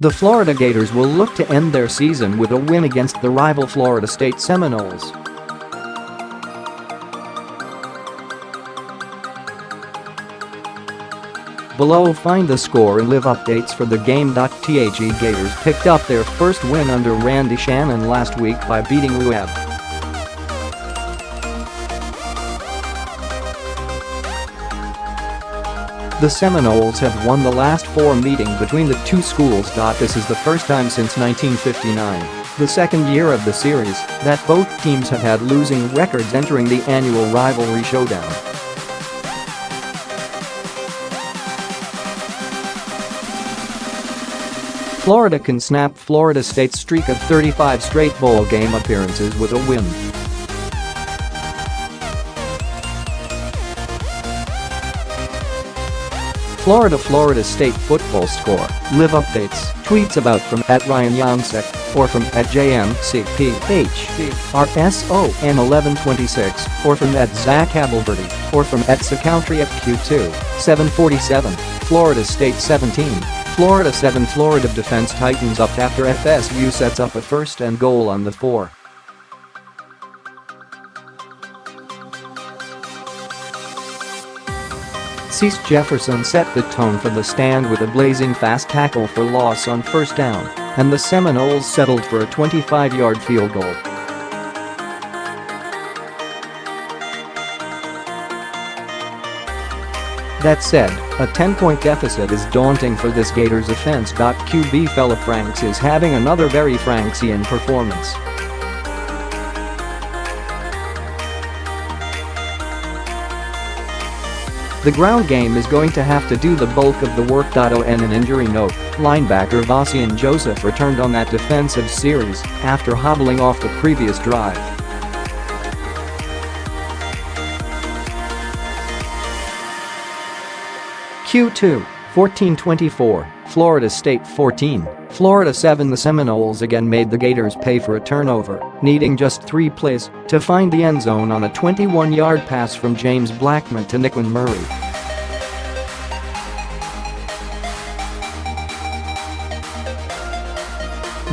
The Florida Gators will look to end their season with a win against the rival Florida State Seminoles. Below, find the score and live updates for the game.The Gators picked up their first win under Randy Shannon last week by beating UAB. The Seminoles have won the last 4 meetings between the two schools. This is the first time since 1959, the second year of the series, that both teams have had losing records entering the annual rivalry showdown. Florida can snap Florida State's streak of 35 straight bowl game appearances with a win. Florida State football score, live updates, tweets about from @RyanJansek or from @JMCPHRSON1126 or from @ZachAbelverdi or from @SecountryFQ2, 747, Florida State 17, Florida 7. Florida defense tightens up after FSU sets up a first and goal on the 4. C.J. Jefferson set the tone for the stand with a blazing fast tackle for loss on first down, and the Seminoles settled for a 25-yard field goal. That said, a 10-point deficit is daunting for this Gators offense. QB Feleipe Franks is having another very Franksian performance. The ground game is going to have to do the bulk of the work. On an injury note, linebacker Vosean Joseph returned on that defensive series after hobbling off the previous drive. Q2, 14-24, Florida State 14, Florida 7. The Seminoles again made the Gators pay for a turnover, needing just 3 plays to find the end zone on a 21-yard pass from James Blackman to Nyqwan Murray.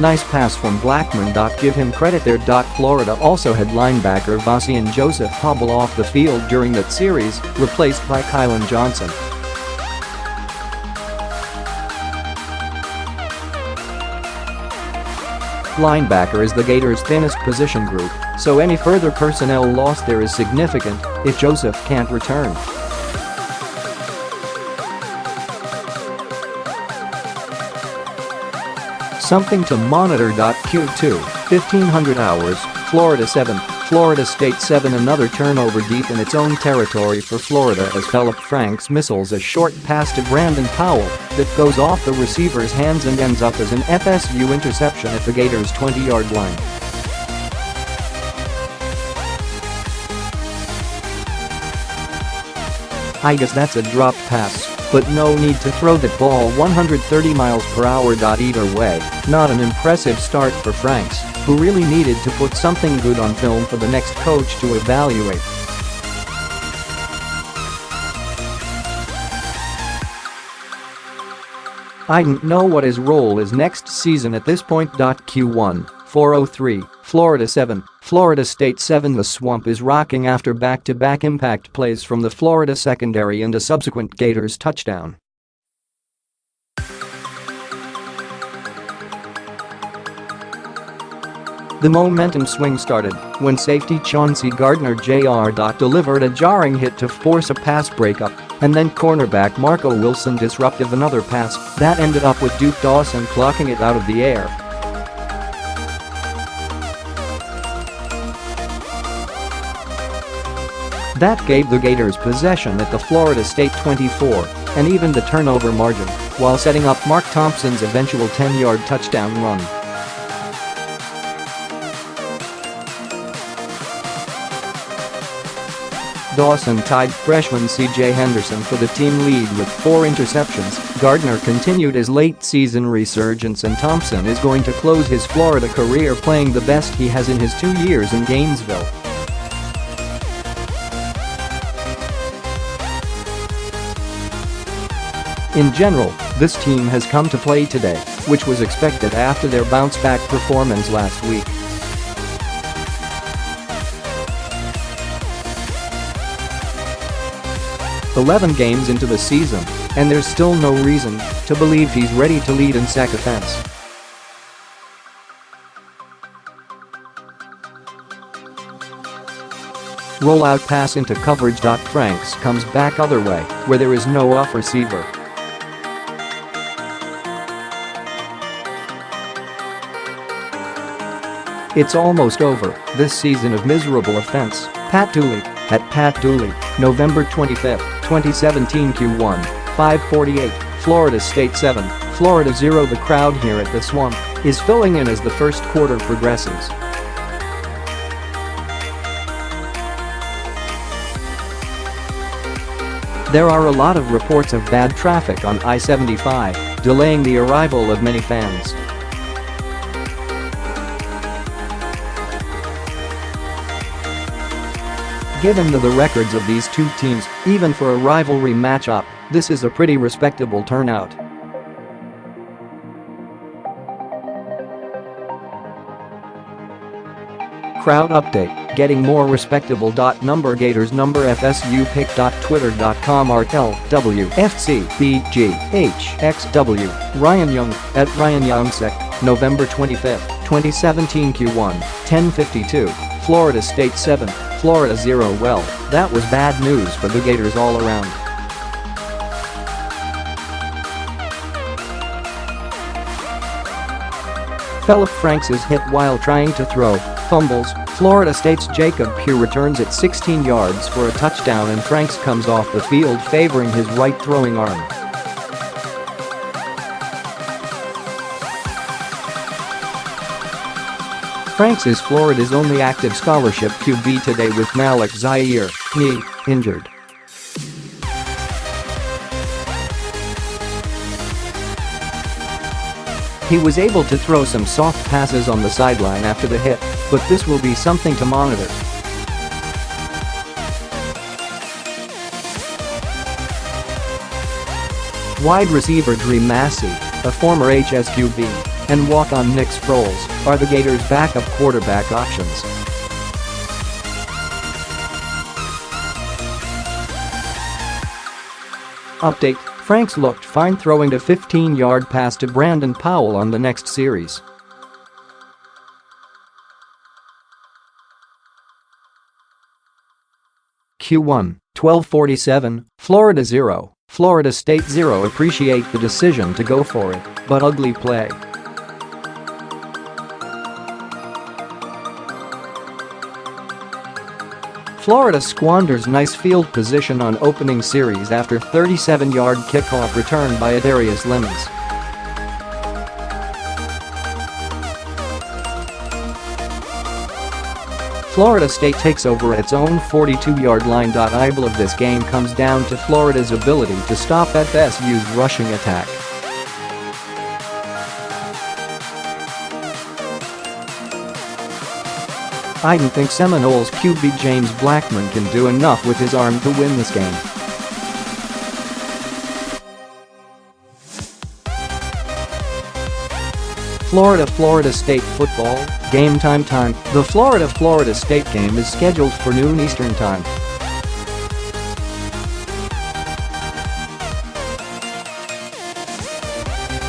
Nice pass from Blackman. Give him credit there. Florida also had linebacker Vosean Joseph hobble off the field during that series, replaced by Kylan Johnson. Linebacker is the Gators' thinnest position group, so any further personnel loss there is significant if Joseph can't return. Something to monitor. Q2, 1500 hours, Florida 7, Florida State 7. Another turnover deep in its own territory for Florida as Feleipe Franks missiles a short pass to Brandon Powell that goes off the receiver's hands and ends up as an FSU interception at the Gators' 20-yard line. I guess that's a dropped pass, but no need to throw that ball 130 miles per hour. Either way, not an impressive start for Franks, who really needed to put something good on film for the next coach to evaluate. I don't know what his role is next season at this point. Q1, 403, Florida 7, Florida State 7. The swamp is rocking after back-to-back impact plays from the Florida secondary and a subsequent Gators touchdown. The momentum swing started when safety Chauncey Gardner Jr.delivered a jarring hit to force a pass breakup, and then cornerback Marco Wilson disrupted another pass that ended up with Duke Dawson plucking it out of the air. That gave the Gators possession at the Florida State 24 and even the turnover margin, while setting up Mark Thompson's eventual 10-yard touchdown run. Dawson tied freshman C.J.Henderson for the team lead with 4 interceptions. Gardner continued his late-season resurgence, and Thompson is going to close his Florida career playing the best he has in his 2 years in Gainesville. In general, this team has come to play today. which was expected after their bounce-back performance last week. "11 games into the season, and there's still no reason to believe he's ready to lead in sack offense." Rollout pass into coverage. Franks comes back other way, where there is no off receiver. "It's almost over, this season of miserable offense." Pat Dooley, at Pat Dooley, November 25, 2017. Q1, 5:48, Florida State 7, Florida 0. The crowd here at the Swamp is filling in as the first quarter progresses. There are a lot of reports of bad traffic on I-75, delaying the arrival of many fans. Given the records of these two teams, even for a rivalry matchup, this is a pretty respectable turnout. Crowd update, getting more respectable. Number Gators number FSU pick. Twitter.com art LWFCBGHXW, Ryan Young, at Ryan Youngsek, November 25, 2017. Q1, 10:52, Florida State 7, Florida 0. Well, that was bad news for the Gators all around. Feleipe Franks is hit while trying to throw, fumbles. Florida State's Jacob Pugh returns it 16 yards for a touchdown, and Franks comes off the field favoring his right throwing arm. Franks is Florida's only active scholarship QB today, with Malik Zaire, knee, injured. He was able to throw some soft passes on the sideline after the hit, but this will be something to monitor. Wide receiver Dream Massey, a former HSQB, and walk-on Nick Sproles are the Gators' backup quarterback options. Update: Franks looked fine throwing a 15-yard pass to Brandon Powell on the next series. Q1, 12:47, Florida 0, Florida State 0. Appreciate the decision to go for it, but ugly play. Florida squanders nice field position on opening series after 37-yard kickoff return by Adarius Lemons. Florida State takes over at its own 42-yard line. I believe this game comes down to Florida's ability to stop FSU's rushing attack. I don't think Seminoles QB James Blackman can do enough with his arm to win this game. Florida State football, game time. The Florida State game is scheduled for noon Eastern Time.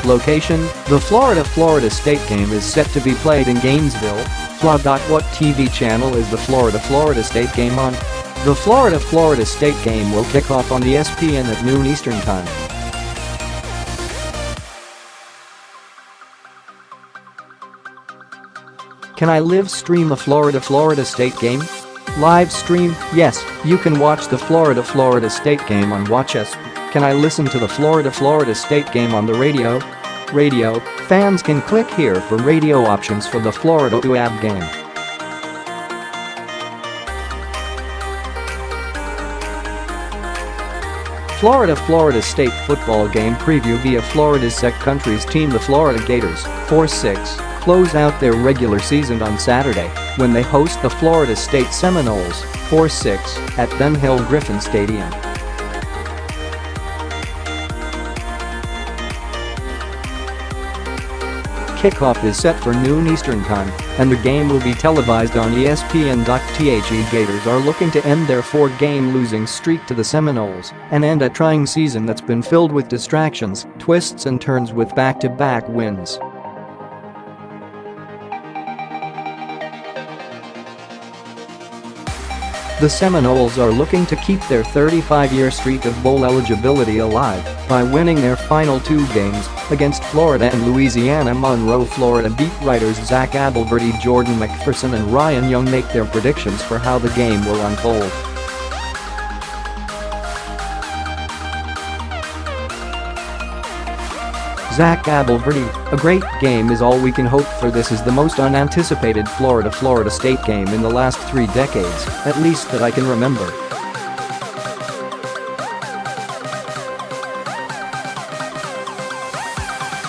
Location: the Florida State game is set to be played in Gainesville. What TV channel is the Florida State game on? The Florida State game will kick off on ESPN at noon Eastern Time. Can I live stream a Florida State game? Live stream? Yes, you can watch the Florida State game on Watch Us. Can I listen to the Florida State game on the radio? Radio, fans can click here for radio options for the Florida UAB game. Florida State football game preview via Florida's second-country's team. The Florida Gators, 4-6, close out their regular season on Saturday when they host the Florida State Seminoles, 4-6, at Ben Hill Griffin Stadium. kickoff is set for noon Eastern Time, and the game will be televised on ESPN.The Gators are looking to end their 4-game losing streak to the Seminoles and end a trying season that's been filled with distractions, twists and turns with back-to-back wins. The Seminoles are looking to keep their 35-year streak of bowl eligibility alive by winning their final 2 games against Florida and Louisiana Monroe. Florida beat writers Zach Aberverdy, Jordan McPherson and Ryan Young make their predictions for how the game will unfold. Zach Aberverdy, a great game is all we can hope for. This is the most unanticipated Florida State game in the last 3 decades, at least that I can remember.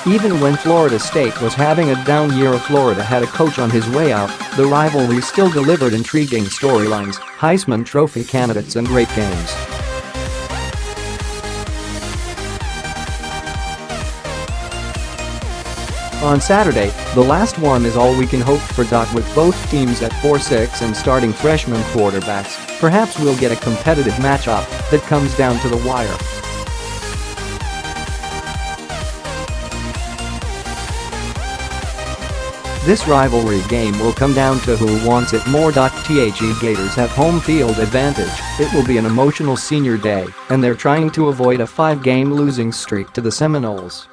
Even when Florida State was having a down year, Florida had a coach on his way out, the rivalry still delivered intriguing storylines, Heisman Trophy candidates and great games. On Saturday, the last one is all we can hope for. With both teams at 4-6 and starting freshman quarterbacks, perhaps we'll get a competitive matchup that comes down to the wire. This rivalry game will come down to who wants it more. The Gators have home field advantage. It will be an emotional senior day, and they're trying to avoid a 5-game losing streak to the Seminoles.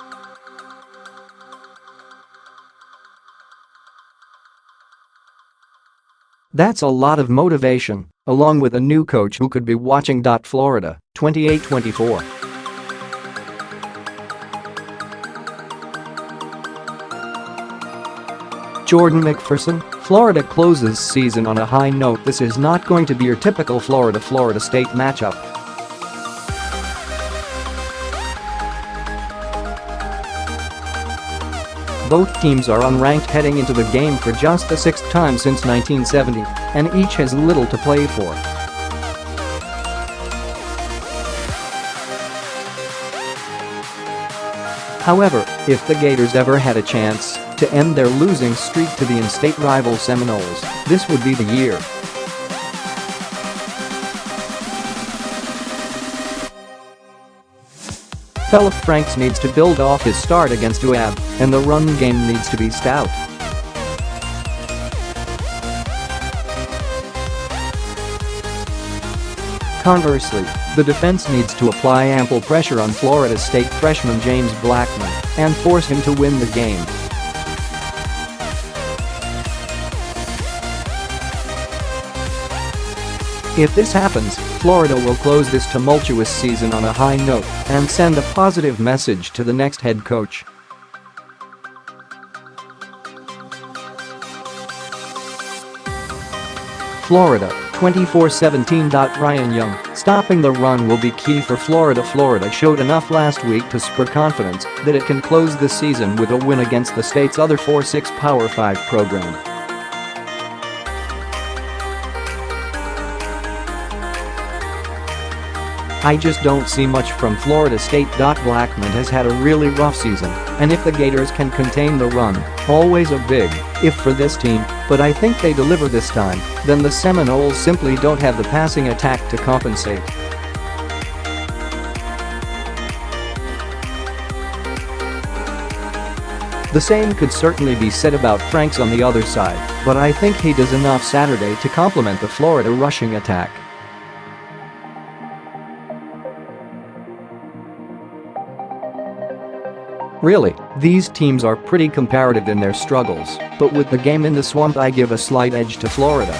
That's a lot of motivation, along with a new coach who could be watching. Florida, 28-24. Jordan McPherson, Florida closes season on a high note. This is not going to be your typical Florida State matchup. Both teams are unranked heading into the game for just the 6th time since 1970, and each has little to play for. However, if the Gators ever had a chance to end their losing streak to the in-state rival Seminoles, this would be the year. Feleipe Franks needs to build off his start against UAB, and the run game needs to be stout. Conversely, the defense needs to apply ample pressure on Florida State freshman James Blackman and force him to win the game. If this happens, Florida will close this tumultuous season on a high note and send a positive message to the next head coach. Florida, 24-17. Ryan Young, stopping the run will be key for Florida. Florida showed enough last week to spur confidence that it can close the season with a win against the state's other 4-6 Power 5 program. I just don't see much from Florida State. Blackman has had a really rough season, and if the Gators can contain the run, always a big if for this team, but I think they deliver this time, then the Seminoles simply don't have the passing attack to compensate. The same could certainly be said about Franks on the other side, but I think he does enough Saturday to complement the Florida rushing attack. Really, these teams are pretty comparative in their struggles, but with the game in the swamp I give a slight edge to Florida.